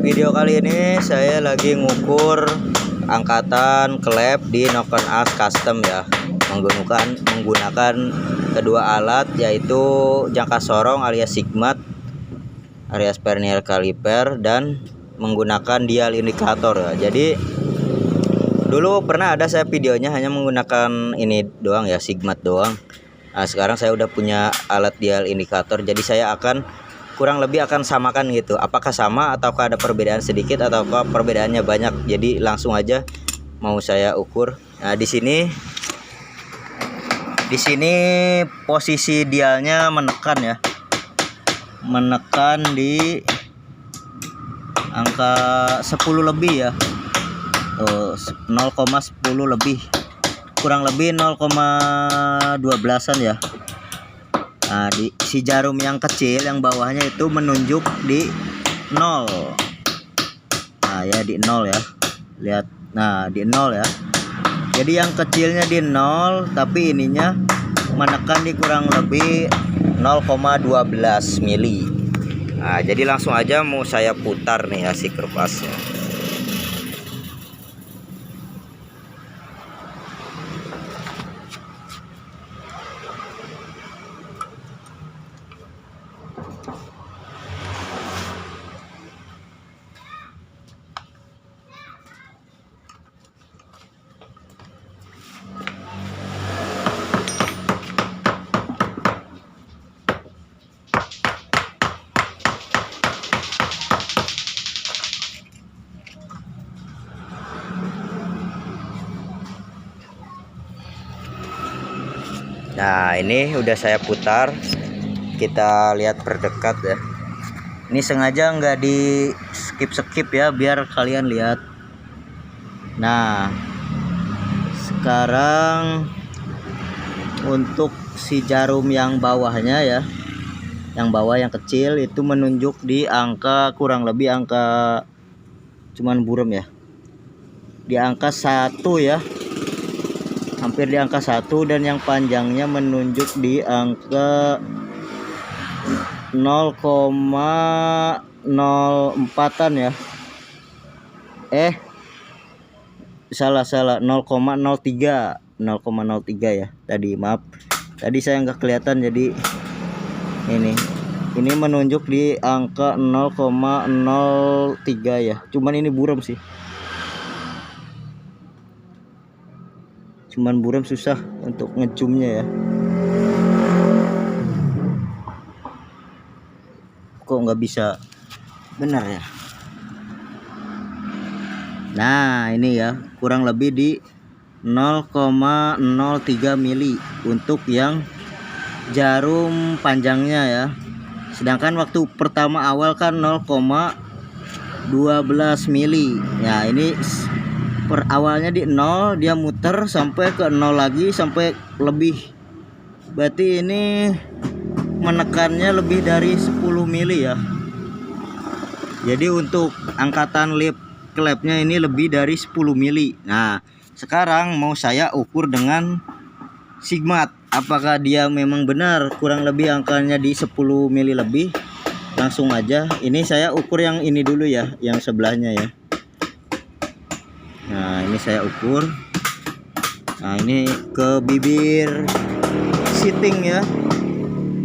Video kali ini saya lagi ngukur angkatan klep di Noken Axe Custom ya, menggunakan kedua alat, yaitu jangka sorong alias sigmat alias vernier caliper dan menggunakan dial indikator ya. Jadi dulu pernah ada saya videonya hanya menggunakan ini doang ya, sigmat doang. Nah, sekarang saya udah punya alat dial indikator, jadi saya akan kurang lebih akan samakan gitu. Apakah sama ataukah ada perbedaan sedikit ataukah perbedaannya banyak. Jadi langsung aja mau saya ukur. Nah, di sini posisi dialnya menekan ya. Menekan di angka 10 lebih ya. 0,10 lebih. Kurang lebih 0,12an ya. Nah, di si jarum yang kecil yang bawahnya itu menunjuk di 0. Nah, ya di 0 ya. Lihat. Nah, di 0 ya. Jadi yang kecilnya di 0, tapi ininya menekan di kurang lebih 0,12 mili. Nah, jadi langsung aja mau saya putar nih ya si kerpasnya. Nah, ini udah saya putar. Kita lihat berdekat ya. Ini sengaja nggak di skip ya, biar kalian lihat. Nah, sekarang untuk si jarum yang bawahnya ya, yang bawah yang kecil itu menunjuk di angka kurang lebih angka, cuman buram ya, di angka 1 ya, hampir di angka 1, dan yang panjangnya menunjuk di angka 0,04an ya. Salah 0,03 ya tadi, maaf tadi saya nggak kelihatan. Jadi ini menunjuk di angka 0,03 ya, cuman ini buram sih, cuman buram, susah untuk ngejumnya ya. Kok nggak bisa benar ya. Nah, ini ya kurang lebih di 0,03 mili untuk yang jarum panjangnya ya. Sedangkan waktu pertama awal kan 0,12 mili. Ya, ini per awalnya di 0, dia muter sampai ke 0 lagi sampai lebih. Berarti ini menekannya lebih dari 10 mili ya. Jadi untuk angkatan lip klepnya ini lebih dari 10 mili. Nah, sekarang mau saya ukur dengan sigmat. Apakah dia memang benar kurang lebih angkanya di 10 mili lebih. Langsung aja. Ini saya ukur yang ini dulu ya, yang sebelahnya ya. Nah, ini saya ukur. Nah, ini ke bibir seating ya,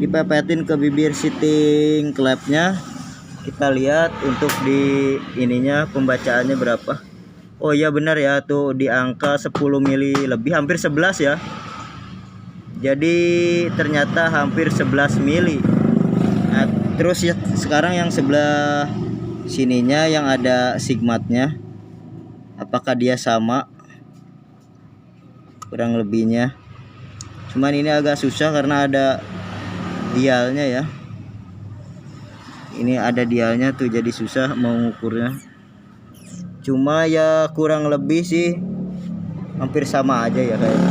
dipepetin ke bibir seating klepnya. Kita lihat untuk di ininya pembacaannya berapa. Oh iya benar ya, tuh di angka 10 mili lebih, hampir 11 ya. Jadi ternyata hampir 11 mili. Nah, terus ya sekarang yang sebelah sininya yang ada sigmatnya, apakah dia sama kurang lebihnya. Cuman ini agak susah karena ada dialnya ya. Ini ada dialnya tuh, jadi susah mau ngukurnya. Cuma ya kurang lebih sih hampir sama aja ya, kayak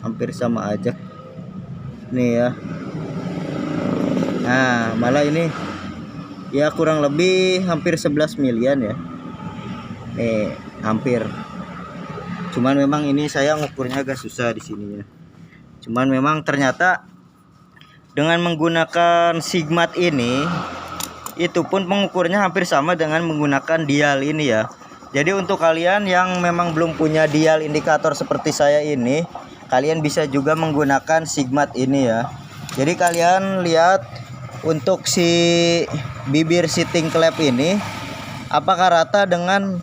hampir sama aja nih ya. Nah, malah ini ya kurang lebih hampir 11 milian ya. Nih, hampir. Cuman memang ini saya ngukurnya agak susah di sininya. Cuman memang ternyata dengan menggunakan Sigmat ini, itu pun pengukurnya hampir sama dengan menggunakan dial ini ya. Jadi untuk kalian yang memang belum punya dial indikator seperti saya ini, kalian bisa juga menggunakan Sigmat ini ya. Jadi kalian lihat untuk si bibir sitting klep ini apakah rata dengan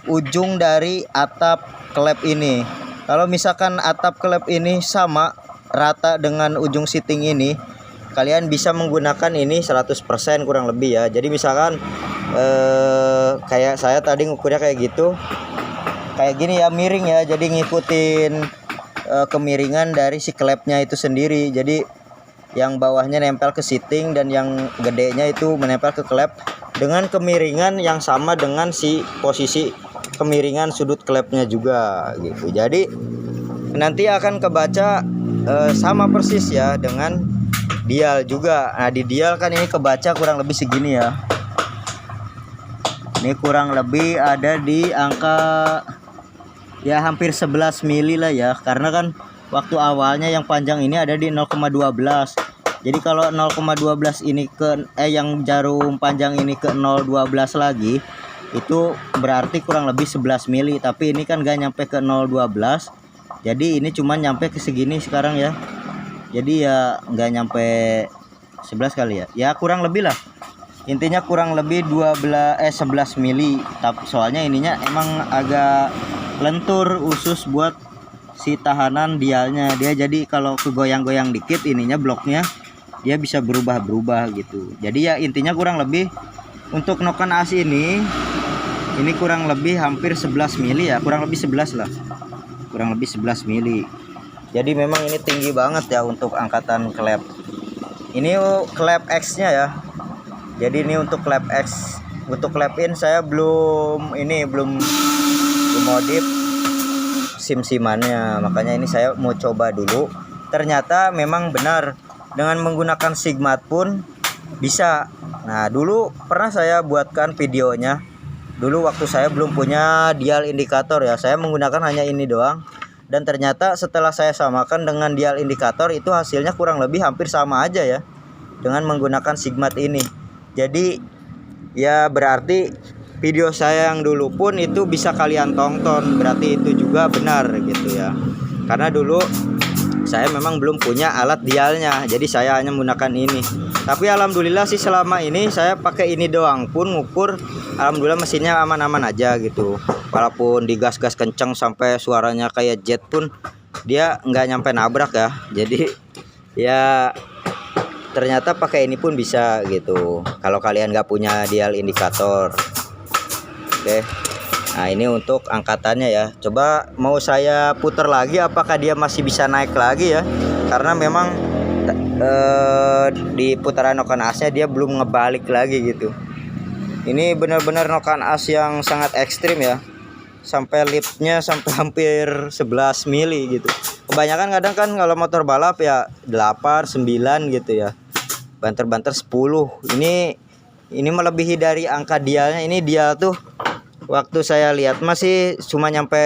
ujung dari atap klep ini. Kalau misalkan atap klep ini sama rata dengan ujung sitting ini, kalian bisa menggunakan ini 100% kurang lebih ya. Jadi misalkan kayak saya tadi ngukurnya kayak gitu, kayak gini ya, miring ya, jadi ngikutin kemiringan dari si klepnya itu sendiri. Jadi yang bawahnya nempel ke sitting dan yang gedenya itu menempel ke klep dengan kemiringan yang sama dengan si posisi kemiringan sudut klepnya juga gitu. Jadi nanti akan kebaca sama persis ya dengan dial juga. Nah di dial kan ini kebaca kurang lebih segini ya. Ini kurang lebih ada di angka ya hampir 11 mili lah ya, karena kan waktu awalnya yang panjang ini ada di 0,12. Jadi kalau 0,12 ini ke yang jarum panjang ini ke 0,12 lagi, itu berarti kurang lebih 11 mili. Tapi ini kan gak nyampe ke 0,12, jadi ini cuma nyampe ke segini sekarang ya. Jadi ya nggak nyampe 11 kali ya. Ya kurang lebih lah. Intinya kurang lebih 11 mili. Tapi soalnya ininya emang agak lentur usus buat si tahanan dialnya. Dia jadi kalau kegoyang-goyang dikit ininya bloknya dia bisa berubah-berubah gitu. Jadi ya intinya kurang lebih untuk noken as ini kurang lebih hampir 11 mili ya. Kurang lebih 11 lah. Kurang lebih 11 mili. Jadi memang ini tinggi banget ya untuk angkatan klep. Ini klep X-nya ya. Jadi ini untuk klep X. Untuk klep in saya belum modif sim-simannya. Makanya ini saya mau coba dulu. Ternyata memang benar dengan menggunakan Sigmat pun bisa. Nah, dulu pernah saya buatkan videonya. Dulu waktu saya belum punya dial indikator ya. Saya menggunakan hanya ini doang. Dan ternyata setelah saya samakan dengan dial indikator itu hasilnya kurang lebih hampir sama aja ya dengan menggunakan Sigmat ini. Jadi ya berarti video saya yang dulu pun itu bisa kalian tonton, berarti itu juga benar gitu ya. Karena dulu saya memang belum punya alat dialnya, jadi saya hanya menggunakan ini. Tapi alhamdulillah sih selama ini saya pakai ini doang pun ngukur, alhamdulillah mesinnya aman-aman aja gitu. Walaupun digas-gas kenceng sampai suaranya kayak jet pun dia nggak nyampe nabrak ya. Jadi ya ternyata pakai ini pun bisa gitu kalau kalian nggak punya dial indikator. Oke, nah ini untuk angkatannya ya. Coba mau saya putar lagi apakah dia masih bisa naik lagi ya, karena memang di putaran noken asnya dia belum ngebalik lagi gitu. Ini benar-benar noken as yang sangat ekstrim ya, sampai lipnya sampai hampir 11 mili gitu. Kebanyakan kadang kan kalau motor balap ya 8, 9 gitu ya, banter-banter 10. Ini melebihi dari angka dialnya. Ini dial tuh waktu saya lihat masih cuma nyampe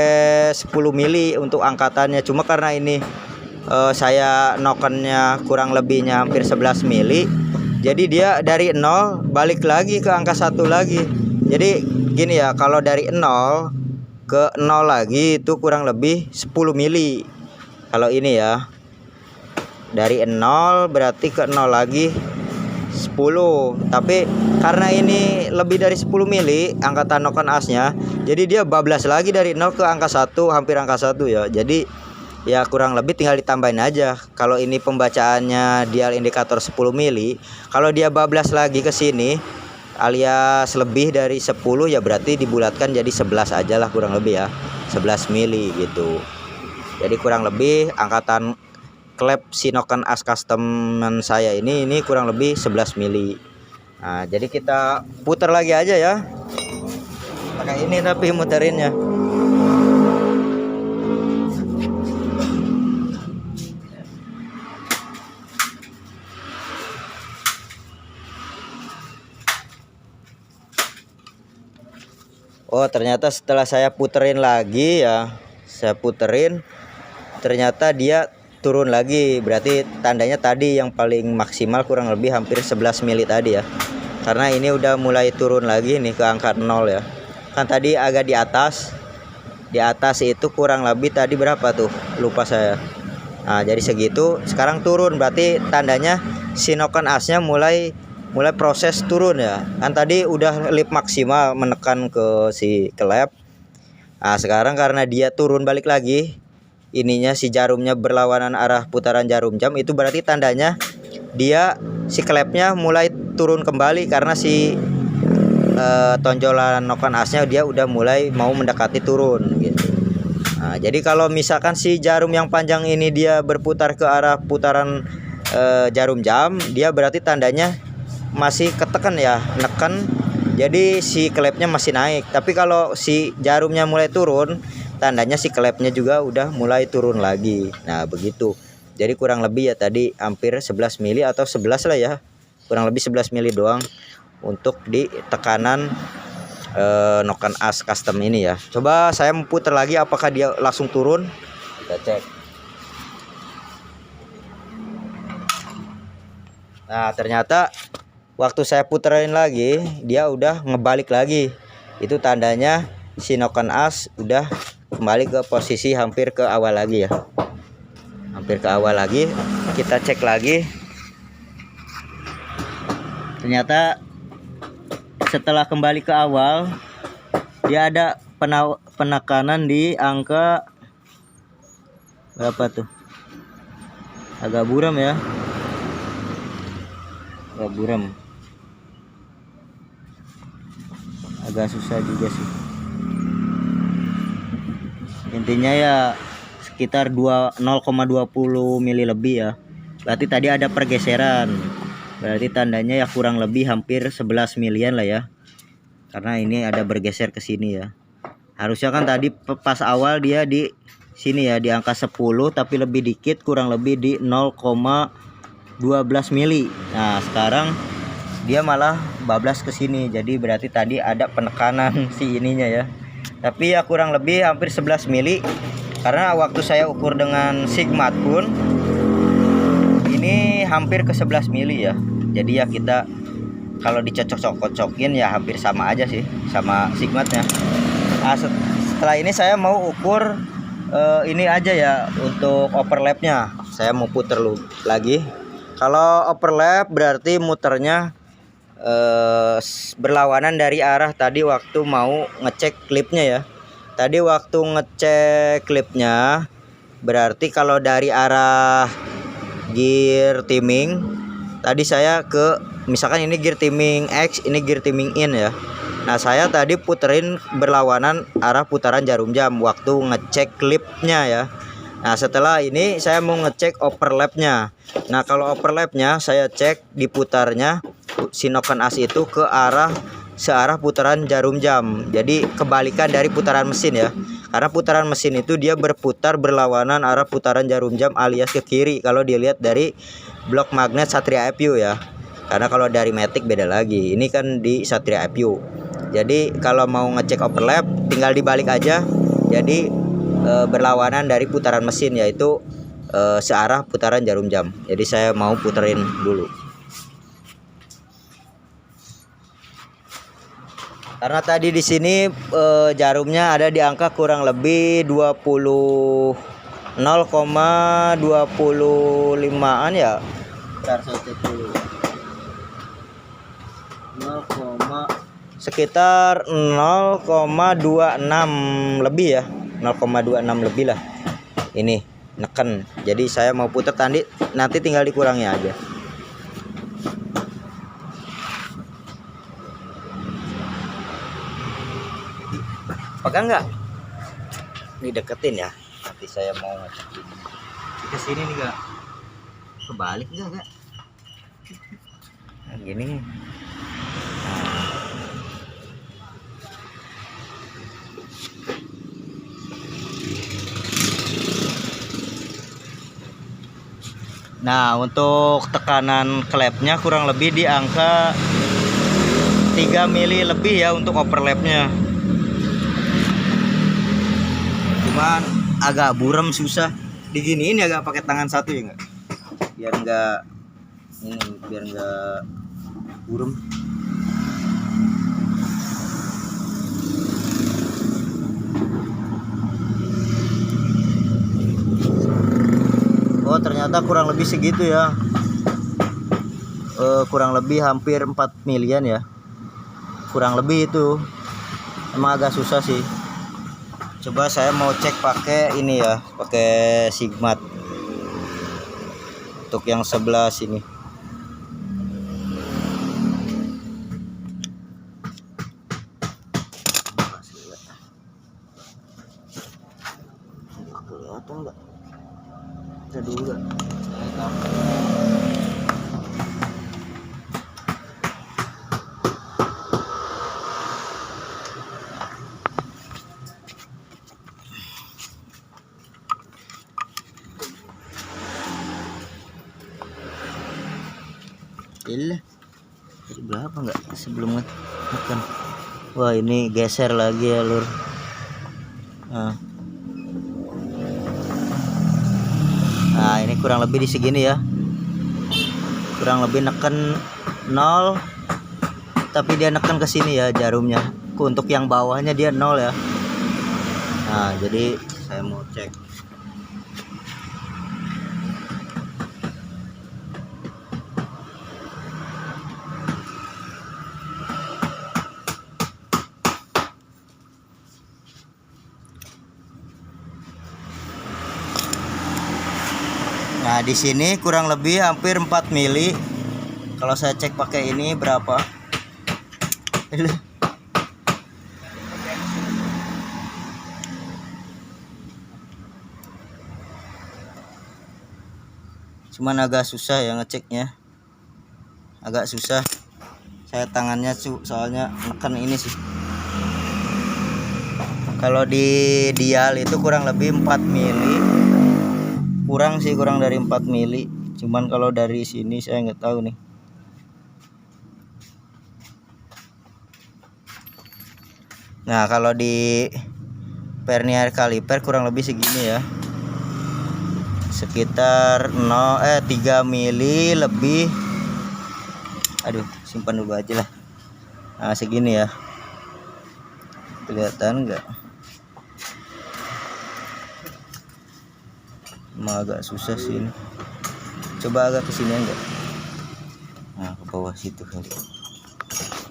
10 mili untuk angkatannya. Cuma karena ini saya nokennya kurang lebihnya hampir 11 mili, jadi dia dari 0 balik lagi ke angka 1 lagi. Jadi gini ya, kalau dari 0 ke 0 lagi itu kurang lebih 10 mili. Kalau ini ya dari 0 berarti ke 0 lagi 10. Tapi karena ini lebih dari 10 mili angkatan noken asnya, jadi dia bablas lagi dari 0 ke angka 1, hampir angka 1 ya. Jadi ya kurang lebih tinggal ditambahin aja. Kalau ini pembacaannya dial indikator 10 mili, kalau dia bablas lagi ke sini alias lebih dari 10 ya berarti dibulatkan jadi 11 aja lah kurang lebih ya, 11 mili gitu. Jadi kurang lebih angkatan klep si noken as customan saya ini kurang lebih 11 mili. Nah, jadi kita putar lagi aja ya. Pakai ini tapi muterinnya. Oh, ternyata setelah saya puterin lagi ya, saya puterin, ternyata dia turun lagi, berarti tandanya tadi yang paling maksimal kurang lebih hampir 11 mili tadi ya. Karena ini udah mulai turun lagi nih ke angka 0 ya. Kan tadi agak di atas. Di atas itu kurang lebih tadi berapa tuh? Lupa saya. Nah, jadi segitu, sekarang turun, berarti tandanya si noken asnya mulai proses turun ya. Kan tadi udah lip maksimal menekan ke si klep. Nah, sekarang karena dia turun balik lagi, ininya si jarumnya berlawanan arah putaran jarum jam, itu berarti tandanya dia si klepnya mulai turun kembali karena si tonjolan noken asnya dia udah mulai mau mendekati turun gitu. Nah, jadi kalau misalkan si jarum yang panjang ini dia berputar ke arah putaran jarum jam, dia berarti tandanya masih ketekan ya, neken, jadi si klepnya masih naik. Tapi kalau si jarumnya mulai turun, tandanya si klepnya juga udah mulai turun lagi. Nah begitu, jadi kurang lebih ya tadi hampir 11 mili atau 11 lah ya, kurang lebih 11 mili doang untuk di tekanan noken as custom ini ya. Coba saya putar lagi apakah dia langsung turun, kita cek. Nah ternyata waktu saya puterin lagi dia udah ngebalik lagi. Itu tandanya si noken as udah kembali ke posisi hampir ke awal lagi ya, hampir ke awal lagi. Kita cek lagi, ternyata setelah kembali ke awal dia ada penekanan di angka berapa tuh, agak buram ya, agak buram, agak susah juga sih. Intinya ya sekitar 0,20 mili lebih ya. Berarti tadi ada pergeseran. Berarti tandanya ya kurang lebih hampir 11 milian lah ya. Karena ini ada bergeser ke sini ya. Harusnya kan tadi pas awal dia di sini ya, di angka 10, tapi lebih dikit, kurang lebih di 0,12 mili. Nah, sekarang dia malah bablas ke sini. Jadi berarti tadi ada penekanan si ininya ya. Tapi ya kurang lebih hampir 11 mili. Karena waktu saya ukur dengan Sigmat pun ini hampir ke 11 mili ya. Jadi ya kita kalau dicocok-cocokin ya hampir sama aja sih sama Sigmatnya. Nah, setelah ini saya mau ukur ini aja ya untuk overlapnya. Saya mau puter lagi. Kalau overlap berarti muternya berlawanan dari arah tadi waktu mau ngecek klipnya ya. Tadi waktu ngecek klipnya berarti kalau dari arah gear timing, tadi saya ke misalkan ini gear timing X, ini gear timing in ya. Nah saya tadi puterin berlawanan arah putaran jarum jam waktu ngecek klipnya ya. Nah setelah ini saya mau ngecek overlapnya. Nah kalau overlapnya saya cek diputarnya si noken as itu ke arah searah putaran jarum jam. Jadi kebalikan dari putaran mesin ya. Karena putaran mesin itu dia berputar berlawanan arah putaran jarum jam alias ke kiri kalau dilihat dari blok magnet Satria FU ya. Karena kalau dari Matic beda lagi. Ini kan di Satria FU. Jadi kalau mau ngecek overlap tinggal dibalik aja. Jadi berlawanan dari putaran mesin, yaitu searah putaran jarum jam. Jadi saya mau puterin dulu. Karena tadi di sini jarumnya ada di angka kurang lebih 0,25an ya. Bentar saya cek dulu. Sekitar 0,26 lebih ya. 0,26 lebih lah. Ini neken. Jadi saya mau putar tadi, nanti tinggal dikurangi aja. Pegang nggak? Ini deketin ya. Nanti saya mau ngecek ke sini nih gak? Kebalik nggak? Nah, gini. Nah untuk tekanan klepnya kurang lebih di angka 3 mili lebih ya untuk overlapnya. Cuman agak buram, susah. diginiin ya, agak pakai tangan satu ya, nggak, biar nggak ini, biar nggak burem. Oh ternyata kurang lebih segitu ya, kurang lebih hampir 4 milian ya, kurang lebih itu. Emang agak susah sih. Coba saya mau cek pakai ini ya, pakai Sigmat untuk yang sebelah sini. Kelihatan nggak? Kita dulu nggak? Ilah, tadi berapa nggak sebelum makan? Wah ini geser lagi ya lur. Nah ini kurang lebih di segini ya, kurang lebih neken 0, tapi dia neken ke sini ya jarumnya. Untuk yang bawahnya dia 0 ya. Nah jadi saya mau cek. Nah di sini kurang lebih hampir 4 mili. Kalau saya cek pakai ini berapa? Cuman agak susah ya ngeceknya, agak susah. Saya tangannya soalnya neken ini sih. Kalau di dial itu kurang lebih 4 mili. Kurang sih, kurang dari 4 mili. Cuman kalau dari sini saya nggak tahu nih. Nah kalau di vernier kaliper kurang lebih segini ya, sekitar 3 mili lebih. Aduh simpan dulu aja lah. Nah segini ya, kelihatan nggak? Emang agak susah sih ini. Coba agak ke sini enggak? Nah ke bawah situ kali.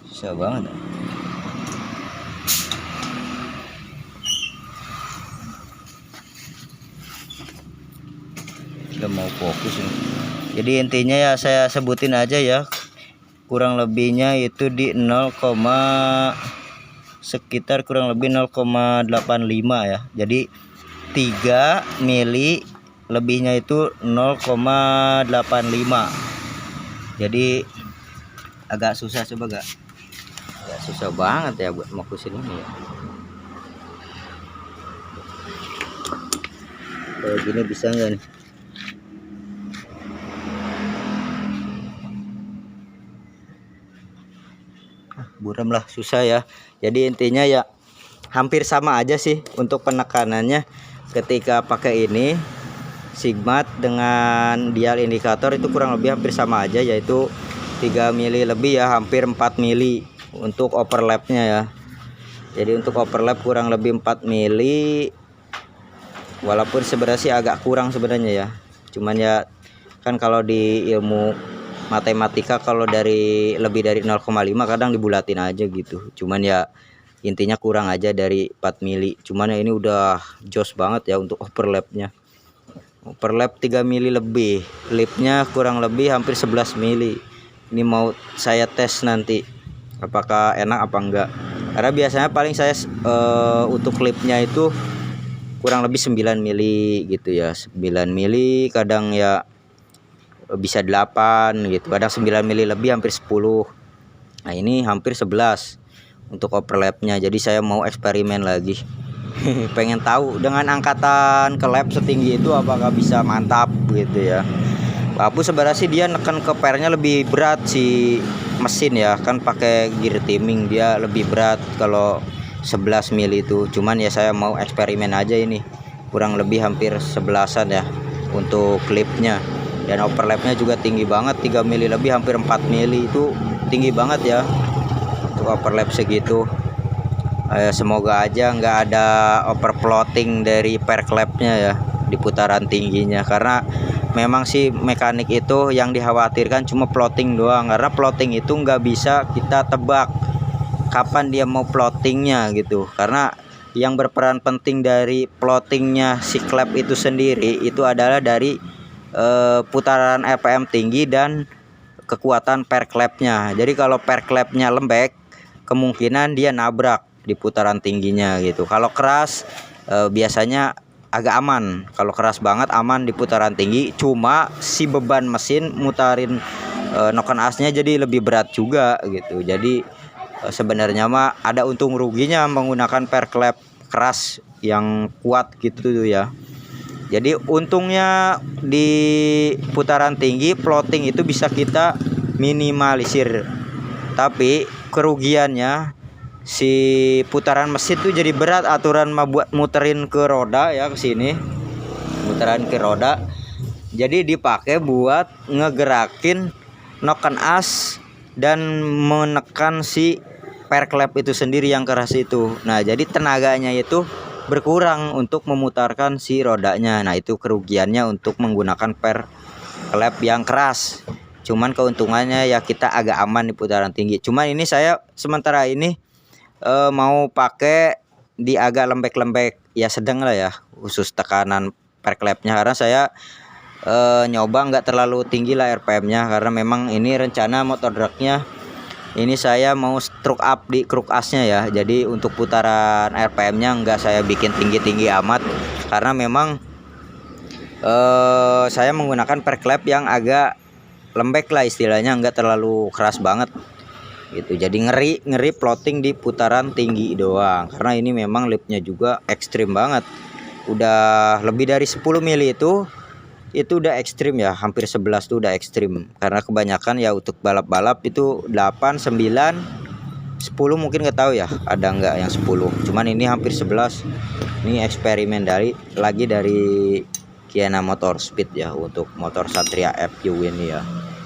Susah banget. Udah mau fokus ini. Jadi intinya ya saya sebutin aja ya, kurang lebihnya itu di 0, sekitar kurang lebih 0,85 ya. Jadi 3 mili lebihnya itu 0,85. Jadi agak susah, coba agak susah banget ya buat fokusin ini ya. Kayak gini bisa nggak nih? Buram lah, susah ya. Jadi intinya ya hampir sama aja sih untuk penekanannya. Ketika pakai ini Sigmat dengan dial indikator itu kurang lebih hampir sama aja, yaitu 3 mili lebih ya, hampir 4 mili untuk overlapnya ya. Jadi untuk overlap kurang lebih 4 mili, walaupun sebenarnya agak kurang sebenarnya ya. Cuman ya kan kalau di ilmu matematika kalau dari lebih dari 0,5 kadang dibulatin aja gitu. Cuman ya intinya kurang aja dari 4 mili. Cuman ya ini udah jos banget ya untuk overlapnya. Overlap 3 mili lebih, lipnya kurang lebih hampir 11 mili. Ini mau saya tes nanti apakah enak apa enggak. Karena biasanya paling saya untuk lipnya itu kurang lebih 9 mili gitu ya. 9 mili kadang ya bisa 8 gitu, kadang 9 mili lebih hampir 10. Nah ini hampir 11 untuk overlapnya. Jadi saya mau eksperimen lagi. Pengen tahu dengan angkatan kelap setinggi itu apakah bisa mantap gitu ya. Walaupun sebenarnya sih dia neken ke pernya lebih berat si mesin ya, kan pakai gear timing dia lebih berat kalau 11 mili itu. Cuman ya saya mau eksperimen aja ini kurang lebih hampir 11-an ya untuk klipnya. Dan overlapnya juga tinggi banget, 3 mili lebih, hampir 4 mili, itu tinggi banget ya untuk overlap segitu. Semoga aja nggak ada overplotting dari per clapnya ya di putaran tingginya, karena memang sih mekanik itu yang dikhawatirkan cuma plotting doang, karena plotting itu nggak bisa kita tebak kapan dia mau plottingnya gitu, karena yang berperan penting dari plottingnya si clap itu sendiri itu adalah dari putaran RPM tinggi dan kekuatan per clapnya. Jadi kalau per clapnya lembek, kemungkinan dia nabrak di putaran tingginya gitu. Kalau keras biasanya agak aman. Kalau keras banget aman di putaran tinggi, cuma si beban mesin mutarin noken asnya jadi lebih berat juga gitu. Jadi sebenarnya mah ada untung ruginya menggunakan per clap keras yang kuat gitu tuh ya. Jadi untungnya di putaran tinggi plotting itu bisa kita minimalisir, tapi kerugiannya si putaran mesin tuh jadi berat, aturan mah buat muterin ke roda ya, ke sini muteran ke roda, jadi dipakai buat ngegerakin noken as dan menekan si per clap itu sendiri yang keras itu. Nah jadi tenaganya itu berkurang untuk memutarkan si rodanya. Nah itu kerugiannya untuk menggunakan per clap yang keras. Cuman keuntungannya ya kita agak aman di putaran tinggi. Cuman ini saya sementara ini mau pakai di agak lembek-lembek ya, sedang lah ya, khusus tekanan per clapnya, karena saya nyoba nggak terlalu tinggi lah RPM-nya, karena memang ini rencana motor dragnya ini saya mau stroke up di kruk asnya ya. Jadi untuk putaran RPM-nya nggak saya bikin tinggi-tinggi amat, karena memang saya menggunakan per clap yang agak lembek lah istilahnya, nggak terlalu keras banget gitu. Jadi ngeri plotting di putaran tinggi doang, karena ini memang lipnya juga ekstrim banget. Udah lebih dari 10 mili itu udah ekstrim ya, hampir 11 tuh udah ekstrim, karena kebanyakan ya untuk balap-balap itu 8, 9, 10 mungkin nggak tahu ya ada nggak yang 10, cuman ini hampir 11. Ini eksperimen dari Kiana Motorspeed ya, untuk motor Satria FU ini ya.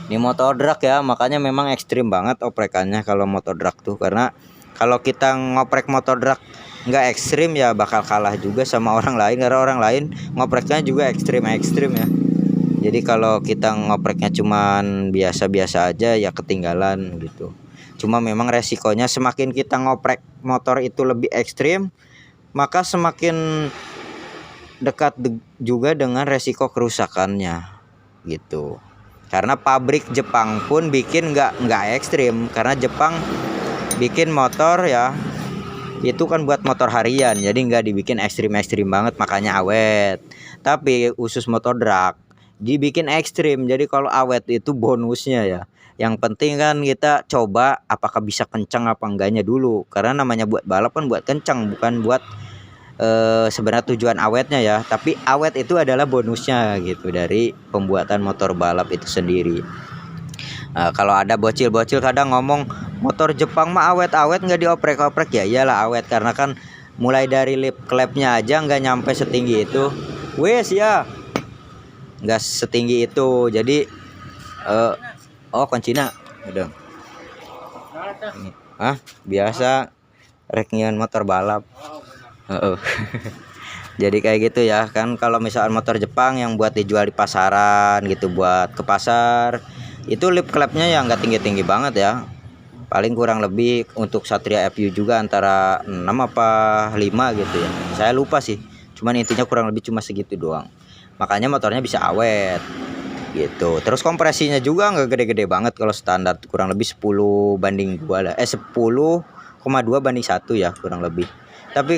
Ini motor drag ya, makanya memang ekstrim banget oprekannya kalau motor drag tuh, karena kalau kita ngoprek motor drag nggak ekstrim ya bakal kalah juga sama orang lain, karena orang lain ngopreknya juga ekstrim ya. Jadi kalau kita ngopreknya cuman biasa-biasa aja ya ketinggalan gitu. Cuma memang resikonya semakin kita ngoprek motor itu lebih ekstrim, maka semakin dekat juga dengan resiko kerusakannya gitu. Karena pabrik Jepang pun bikin nggak ekstrim, karena Jepang bikin motor ya itu kan buat motor harian, jadi nggak dibikin ekstrim banget, makanya awet. Tapi khusus motor drag dibikin ekstrim, jadi kalau awet itu bonusnya ya. Yang penting kan kita coba apakah bisa kencang apa enggaknya dulu, karena namanya buat balap kan buat kencang, bukan buat sebenarnya tujuan awetnya ya. Tapi awet itu adalah bonusnya gitu dari pembuatan motor balap itu sendiri. Kalau ada bocil-bocil kadang ngomong motor Jepang mah awet-awet nggak dioprek-oprek, ya iyalah awet, karena kan mulai dari lip clapnya aja nggak nyampe setinggi itu, wes ya nggak setinggi itu. Jadi kuncinya udah biasa reknian motor balap. Jadi kayak gitu ya kan, kalau misalkan motor Jepang yang buat dijual di pasaran gitu, buat ke pasar, itu lip clapnya yang nggak tinggi-tinggi banget ya, paling kurang lebih untuk Satria FU juga antara 6 apa 5 gitu ya, saya lupa sih, cuman intinya kurang lebih cuma segitu doang, makanya motornya bisa awet gitu. Terus kompresinya juga nggak gede-gede banget, kalau standar kurang lebih 10 banding 2 lah, 10,2 banding 1 ya kurang lebih. Tapi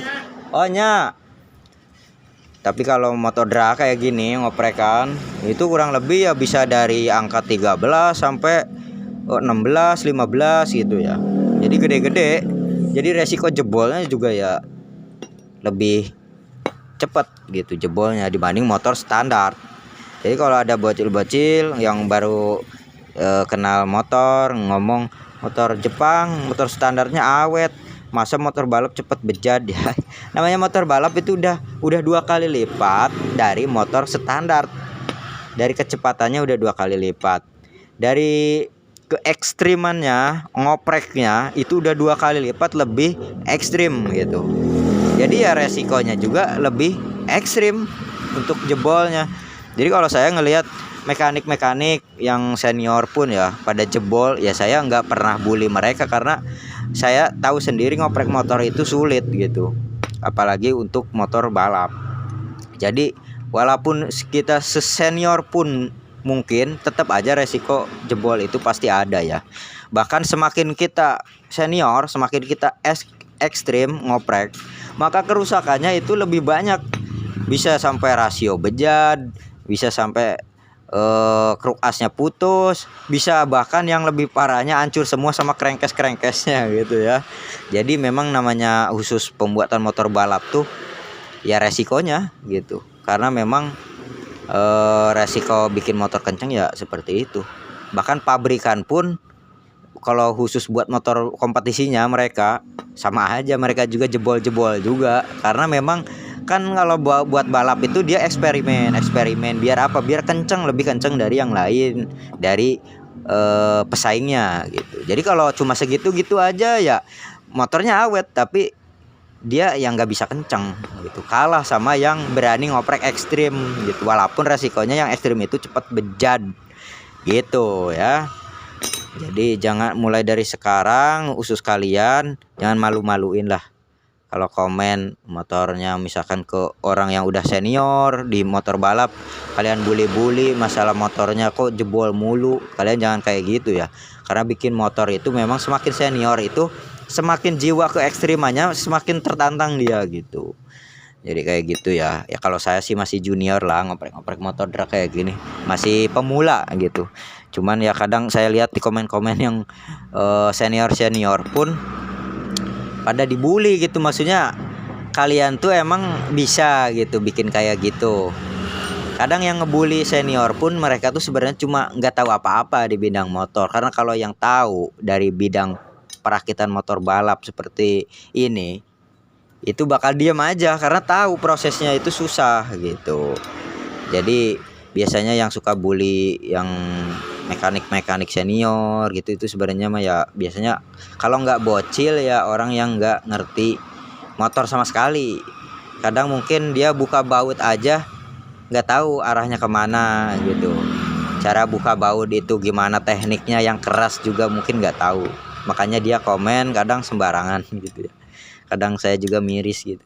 kalau motor drag kayak gini ngoprekan itu kurang lebih ya bisa dari angka 13 sampai 16, 15 gitu ya. Jadi gede-gede. Jadi resiko jebolnya juga ya lebih cepat gitu jebolnya dibanding motor standar. Jadi kalau ada bocil-bocil yang baru kenal motor ngomong motor Jepang, motor standarnya awet, masa motor balap cepat bejat ya. Namanya motor balap itu udah 2 kali lipat dari motor standar. Dari kecepatannya udah 2 kali lipat. Dari keekstrimannya, ngopreknya itu udah 2 kali lipat lebih ekstrim gitu. Jadi ya resikonya juga lebih ekstrim untuk jebolnya. Jadi kalau saya ngelihat mekanik-mekanik yang senior pun ya pada jebol, ya saya nggak pernah bully mereka karena saya tahu sendiri ngoprek motor itu sulit gitu, apalagi untuk motor balap. Jadi walaupun kita sesenior pun mungkin tetap aja resiko jebol itu pasti ada ya. Bahkan semakin kita senior, semakin kita ekstrim ngoprek, maka kerusakannya itu lebih banyak. Bisa sampai rasio bejat, bisa sampai kruk asnya putus, bisa bahkan yang lebih parahnya hancur semua sama krengkes-krengkesnya gitu ya. Jadi memang namanya khusus pembuatan motor balap tuh ya resikonya gitu. Karena memang resiko bikin motor kenceng ya seperti itu. Bahkan pabrikan pun kalau khusus buat motor kompetisinya mereka sama aja, mereka juga jebol-jebol juga. Karena memang kan kalau buat balap itu dia eksperimen biar apa, biar kenceng, lebih kenceng dari yang lain, dari pesaingnya gitu. Jadi kalau cuma segitu-gitu aja ya motornya awet, tapi dia yang nggak bisa kenceng gitu, kalah sama yang berani ngoprek ekstrim gitu, walaupun resikonya yang ekstrim itu cepat bejat gitu ya. Jadi jangan, mulai dari sekarang usus kalian jangan malu-maluin lah kalau komen motornya misalkan ke orang yang udah senior di motor balap, kalian bully-bully masalah motornya kok jebol mulu. Kalian jangan kayak gitu ya, karena bikin motor itu memang semakin senior itu semakin jiwa ke ekstrimanya semakin tertantang dia gitu. Jadi kayak gitu ya. Ya kalau saya sih masih junior lah, ngoprek-ngoprek motor drag kayak gini, masih pemula gitu. Cuman ya kadang saya lihat di komen-komen yang senior-senior pun pada dibully gitu. Maksudnya kalian tuh emang bisa gitu bikin kayak gitu. Kadang yang ngebully senior pun mereka tuh sebenarnya cuma nggak tahu apa-apa di bidang motor. Karena kalau yang tahu dari bidang perakitan motor balap seperti ini, itu bakal diam aja karena tahu prosesnya itu susah gitu. Jadi biasanya yang suka bully yang mekanik senior gitu, itu sebenarnya mah ya biasanya kalau nggak bocil ya orang yang nggak ngerti motor sama sekali. Kadang mungkin dia buka baut aja nggak tahu arahnya kemana gitu, cara buka baut itu gimana tekniknya, yang keras juga mungkin nggak tahu, makanya dia komen kadang sembarangan gitu ya. Kadang saya juga miris gitu,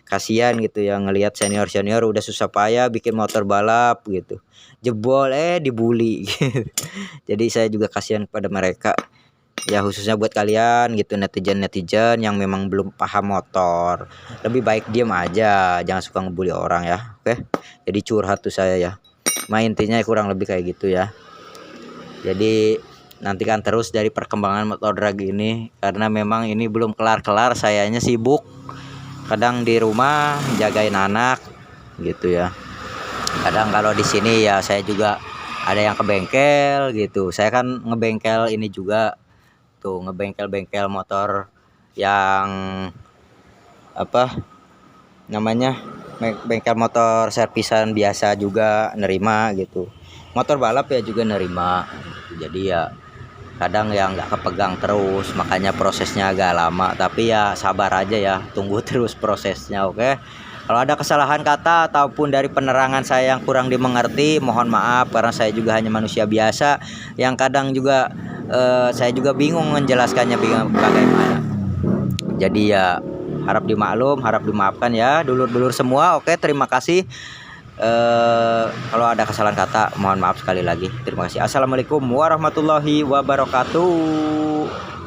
kasihan gitu ya ngelihat senior udah susah payah bikin motor balap gitu, jebol dibully gitu. Jadi saya juga kasihan kepada mereka ya, khususnya buat kalian gitu, netizen yang memang belum paham motor, lebih baik diam aja, jangan suka ngebully orang ya. Oke, jadi curhat tuh saya ya, intinya kurang lebih kayak gitu ya. Jadi nantikan terus dari perkembangan motor drag ini, karena memang ini belum kelar-kelar, sayanya sibuk kadang di rumah jagain anak gitu ya. Kadang kalau di sini ya saya juga ada yang ke bengkel gitu. Saya kan ngebengkel ini juga tuh, ngebengkel motor yang apa namanya, bengkel motor servisan biasa juga nerima gitu. Motor balap ya juga nerima gitu. Jadi ya kadang ya nggak kepegang terus, makanya prosesnya agak lama, tapi ya sabar aja ya, tunggu terus prosesnya. Oke, kalau ada kesalahan kata ataupun dari penerangan saya yang kurang dimengerti, mohon maaf, karena saya juga hanya manusia biasa yang kadang juga saya juga bingung menjelaskannya bagaimana. Jadi ya harap dimaklum, harap dimaafkan ya dulur-dulur semua. Oke, terima kasih. Kalau ada kesalahan kata mohon maaf sekali lagi. Terima kasih. Assalamualaikum warahmatullahi wabarakatuh.